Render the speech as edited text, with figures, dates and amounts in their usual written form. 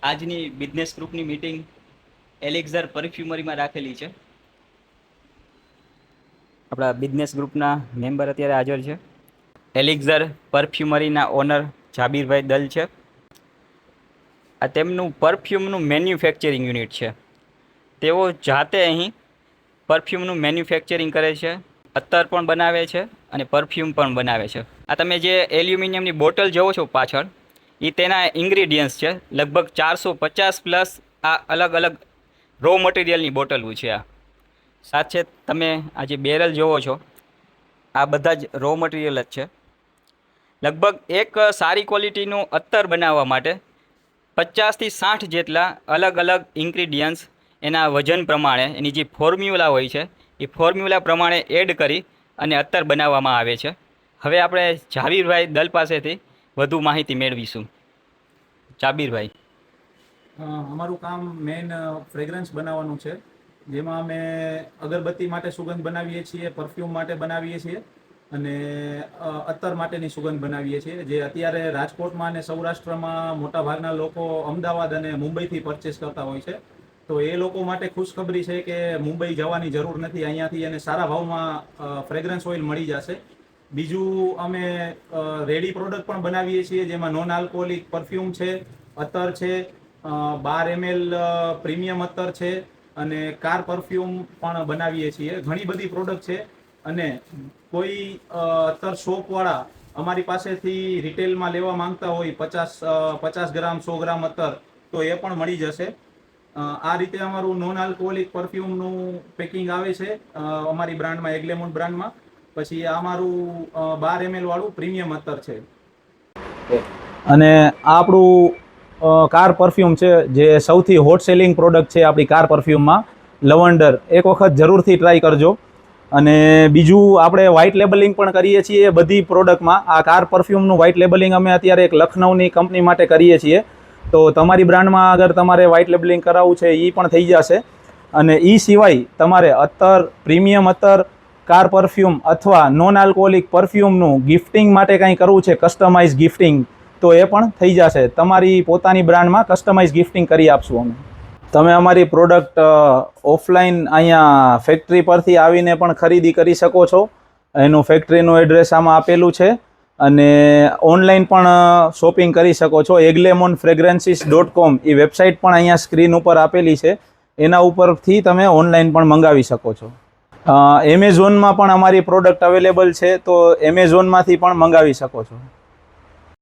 આજની બિઝનેસ ગ્રુપની મીટિંગ એલેક્ઝર પરફ્યુમરીમાં રાખેલી છે. આપણા બિઝનેસ ગ્રુપના મેમ્બર અત્યારે હાજર છે. એલેક્ઝર પરફ્યુમરીના ઓનર જાબીરભાઈ દલ છે. આ તેમનું પરફ્યુમનું મેન્યુફેક્ચરિંગ યુનિટ છે. તેઓ જાતે અહીં પરફ્યુમનું મેન્યુફેક્ચરિંગ કરે છે, અત્તર પણ બનાવે છે અને પરફ્યુમ પણ બનાવે છે. આ તમે જે એલ્યુમિનિયમની બોટલ જોવો છો પાછળ, એ તેના ઇન્ગ્રીડિયન્ટ્સ છે. લગભગ 450 પ્લસ આ અલગ અલગ રો મટીરિયલની બોટલો છે. આ સાથે તમે આ જે બેરલ જોવો છો, આ બધા જ રો મટીરિયલ જ છે. લગભગ એક સારી ક્વોલિટીનું અત્તર બનાવવા માટે 50થી 60 જેટલા અલગ અલગ ઇન્ગ્રીડિયન્ટ્સ એના વજન પ્રમાણે, એની જે ફોર્મ્યુલા હોય છે એ ફોર્મ્યુલા પ્રમાણે એડ કરી અને અત્તર બનાવવામાં આવે છે. હવે આપણે જાબીરભાઈ દલ પાસેથી વધુ માહિતી મેળવીશું. જાબીરભાઈ. અમારું કામ મેઇન ફ્રેગ્રન્સ બનાવવાનું છે, જેમાં અમે અગરબત્તી માટે સુગંધ બનાવીએ છીએ, પરફ્યુમ માટે બનાવીએ છીએ અને અત્તર માટેની સુગંધ બનાવીએ છીએ. જે અત્યારે રાજકોટમાં અને સૌરાષ્ટ્રમાં મોટાભાગના લોકો અમદાવાદ અને મુંબઈથી પરચેસ કરતા હોય છે. તો એ લોકો માટે ખુશખબરી છે કે મુંબઈ જવાની જરૂર નથી, અહીંયાથી એને સારા ભાવમાં ફ્રેગ્રન્સ ઓઇલ મળી જશે. બીજું, અમે રેડી પ્રોડક્ટ પણ બનાવીએ છીએ, જેમાં નોન આલ્કોહોલિક પરફ્યુમ છે, અત્તર છે, 12 ml પ્રીમિયમ અત્તર છે અને કાર પરફ્યુમ પણ બનાવીએ છીએ. ઘણી બધી પ્રોડક્ટ છે અને કોઈ અત્તર શોપવાળા અમારી પાસેથી રિટેલમાં લેવા માંગતા હોય 50 ગ્રામ 100 ગ્રામ અત્તર, તો એ પણ મળી જશે. આ રીતે અમારું નોન આલ્કોહોલિક પરફ્યુમનું પેકિંગ આવે છે અમારી બ્રાન્ડમાં, એગ્લેમોન બ્રાન્ડમાં. પછી આ અમારું 12 ml વાળું પ્રીમિયમ અત્તર છે. અને આ આપણું કાર પરફ્યુમ છે, જે સૌથી હોટ સેલિંગ પ્રોડક્ટ છે આપણી કાર પરફ્યુમમાં, લવંડર. એક વખત જરૂરથી ટ્રાય કરજો. અને બીજું, આપણે વ્હાઇટ લેબલિંગ પણ કરીએ છીએ બધી પ્રોડક્ટમાં. આ કાર પરફ્યુમનું વ્હાઇટ લેબલિંગ અમે અત્યારે એક લખનઉની કંપની માટે કરીએ છીએ. તો તમારી બ્રાન્ડમાં અગર તમારે વ્હાઇટ લેબલિંગ કરાવવું છે એ પણ થઈ જશે. અને એ સિવાય તમારે અત્તર, પ્રીમિયમ અત્તર, કાર પરફ્યુમ અથવા નોન આલ્કોહોલિક પરફ્યુમનું ગિફ્ટિંગ માટે કંઈ કરવું છે, કસ્ટમાઇઝ ગિફ્ટિંગ, તો એ પણ થઈ જશે. તમારી પોતાની બ્રાન્ડમાં કસ્ટમાઇઝ ગિફ્ટિંગ કરી આપશું અમે. તમે અમારી પ્રોડક્ટ ઓફલાઈન અહીંયા ફેક્ટરી પરથી આવીને પણ ખરીદી કરી શકો છો. એનું ફેક્ટરીનું એડ્રેસ આમાં આપેલું છે. અને ઓનલાઈન પણ શોપિંગ કરી શકો છો. eglemonfragrances.com એ વેબસાઇટ પણ અહીંયા સ્ક્રીન ઉપર આપેલી છે. એના ઉપરથી તમે ઓનલાઈન પણ મંગાવી શકો છો. એમેઝોનમાં પણ અમારી પ્રોડક્ટ અવેલેબલ છે, તો એમેઝોનમાંથી પણ મંગાવી શકો છો.